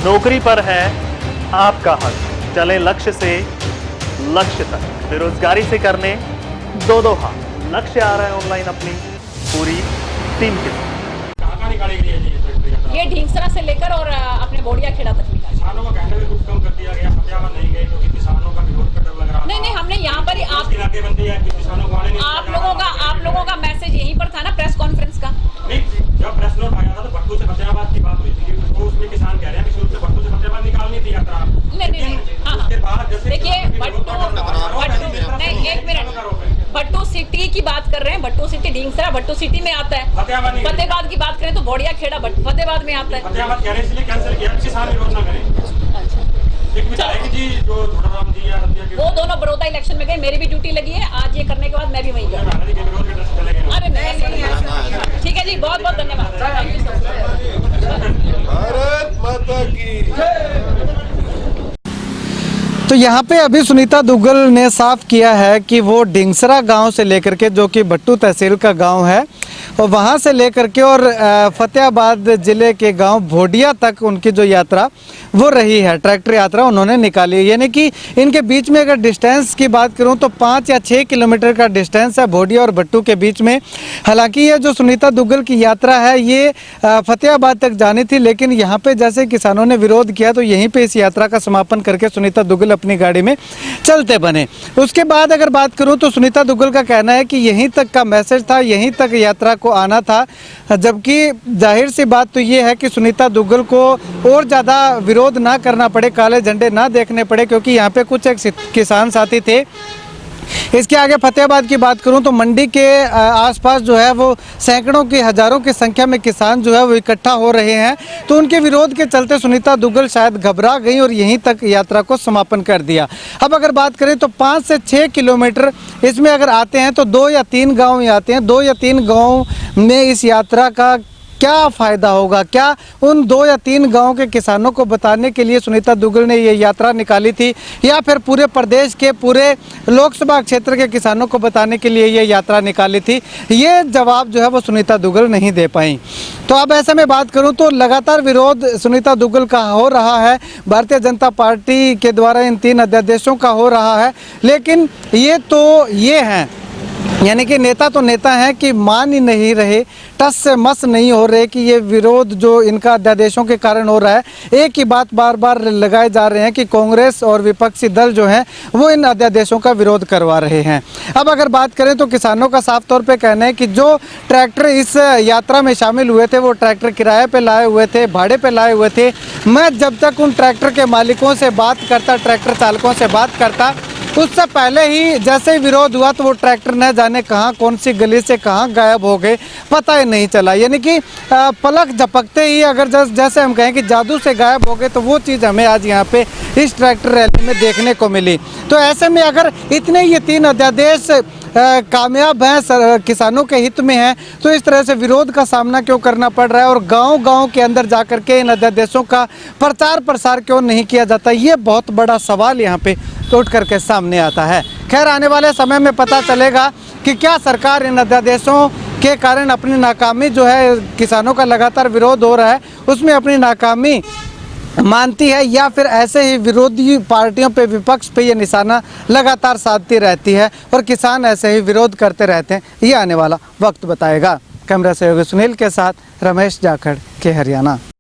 नौकरी पर है आपका हक, चले लक्ष्य से लक्ष्य तक, बेरोजगारी से करने दो हाथ। लक्ष्य आ रहा है ऑनलाइन अपनी पूरी टीम के साथ। कहाँ निकाली गई है ये ढींगसरा से लेकर और अपने बोड़िया खेड़ा तक निकाली। किसानों का कहना भी कुछ कम कर दिया गया, फतेहाबाद नहीं गए क्योंकि किसानों का विरोध का डर लग रहा। नहीं, हमने यहाँ पर ही नाकेबंदी है कि किसानों को आने नहीं। आप लोगों का मैसेज यहीं पर था ना, प्रेस कॉन्फ्रेंस का। नहीं, जब प्रेस नोट आया था तो भट्टू से फतेहाबाद की बात हुई थी, तो उसमें किसान कह रहे हैं कि शुरू से भट्टू से फतेहाबाद निकालनी थी यात्रा। नहीं, उसके बाद जैसे देखिए भट्टू सिटी की बात कर रहे हैं। भट्टू सिटी ढींगसरा भट्टू सिटी में आता है। फतेहाबाद की बात करें तो बोड़िया खेड़ा फतेहाबाद में आता है। फतेहाबाद कह रहे हैं इसलिए कैंसिल किया, किसान विरोध ना करें। एक विधायक जी जो थोड़ा जी या वो दोनों बड़ौदा इलेक्शन में गए, मेरी भी ड्यूटी लगी है। आज ये करने के बाद मैं भी वहीं गई। अरे नहीं, ठीक है जी, बहुत बहुत धन्यवाद। भारत माता की। तो यहाँ पे अभी सुनीता दुग्गल ने साफ किया है कि वो ढींगसरा गांव से लेकर के, जो कि भट्टू तहसील का गांव है, और वहाँ से लेकर के और फतेहाबाद ज़िले के गांव भोडिया तक उनकी जो यात्रा वो रही है, ट्रैक्टर यात्रा उन्होंने निकाली है। यानी कि इनके बीच में अगर डिस्टेंस की बात करूं तो 5 या 6 किलोमीटर का डिस्टेंस है भोडिया और भट्टू के बीच में। हालांकि ये जो सुनीता दुग्गल की यात्रा है ये फतेहाबाद तक जानी थी, लेकिन यहाँ पे जैसे किसानों ने विरोध किया तो यहीं पे इस यात्रा का समापन करके सुनीता दुग्गल अपनी गाड़ी में चलते बने। उसके बाद अगर बात करूँ तो सुनीता दुग्गल का कहना है कि यहीं तक का मैसेज था, यहीं तक यात्रा को आना था। जबकि जाहिर सी बात तो ये है कि सुनीता दुग्गल को और ज़्यादा विरोध ना करना पड़े, काले झंडे ना देखने पड़े, क्योंकि यहाँ पे कुछ एक किसान साथी थे। इसके आगे फतेहाबाद की बात करूं तो मंडी के आसपास जो है वो सैकड़ों की हज़ारों की संख्या में किसान जो है वो इकट्ठा हो रहे हैं। तो उनके विरोध के चलते सुनीता दुग्गल शायद घबरा गई और यहीं तक यात्रा को समापन कर दिया। अब अगर बात करें तो 5 से 6 किलोमीटर इसमें अगर आते हैं तो 2 या 3 गाँव ही आते हैं। 2 या 3 गाँव में इस यात्रा का क्या फ़ायदा होगा, क्या उन 2 या 3 गाँव के किसानों को बताने के लिए सुनीता दुग्गल ने ये यात्रा निकाली थी, या फिर पूरे प्रदेश के पूरे लोकसभा क्षेत्र के किसानों को बताने के लिए ये यात्रा निकाली थी? ये जवाब जो है वो सुनीता दुग्गल नहीं दे पाई। तो अब ऐसे में बात करूं तो लगातार विरोध सुनीता दुग्गल का हो रहा है, भारतीय जनता पार्टी के द्वारा इन 3 अध्यादेशों का हो रहा है। लेकिन ये हैं, यानी कि नेता तो नेता हैं कि मान ही नहीं रहे, टस से मस नहीं हो रहे कि ये विरोध जो इनका अध्यादेशों के कारण हो रहा है। एक ही बात बार बार लगाए जा रहे हैं कि कांग्रेस और विपक्षी दल जो हैं वो इन अध्यादेशों का विरोध करवा रहे हैं। अब अगर बात करें तो किसानों का साफ तौर पे कहना है कि जो ट्रैक्टर इस यात्रा में शामिल हुए थे वो ट्रैक्टर किराए पे लाए हुए थे, भाड़े पे लाए हुए थे। मैं जब तक उन ट्रैक्टर के मालिकों से बात करता, ट्रैक्टर चालकों से बात करता, उससे पहले ही जैसे ही विरोध हुआ तो वो ट्रैक्टर न जाने कहाँ, कौन सी गली से कहाँ गायब हो गए, पता ही नहीं चला। यानी कि पलक झपकते ही अगर जैसे हम कहें कि जादू से गायब हो गए, तो वो चीज़ हमें आज यहाँ पे इस ट्रैक्टर रैली में देखने को मिली। तो ऐसे में अगर इतने ये 3 अध्यादेश कामयाब हैं, किसानों के हित में हैं, तो इस तरह से विरोध का सामना क्यों करना पड़ रहा है और गांव-गांव के अंदर जाकर के इन अध्यादेशों का प्रचार प्रसार क्यों नहीं किया जाता? ये बहुत बड़ा सवाल यहाँ पे उठ करके सामने आता है। खैर, आने वाले समय में पता चलेगा कि क्या सरकार इन अध्यादेशों के कारण अपनी नाकामी जो है, किसानों का लगातार विरोध हो रहा है, उसमें अपनी नाकामी मानती है, या फिर ऐसे ही विरोधी पार्टियों पे, विपक्ष पे ये निशाना लगातार साधती रहती है और किसान ऐसे ही विरोध करते रहते हैं। ये आने वाला वक्त बताएगा। कैमरा सहयोगी सुनील के साथ रमेश जाखड़ के हरियाणा।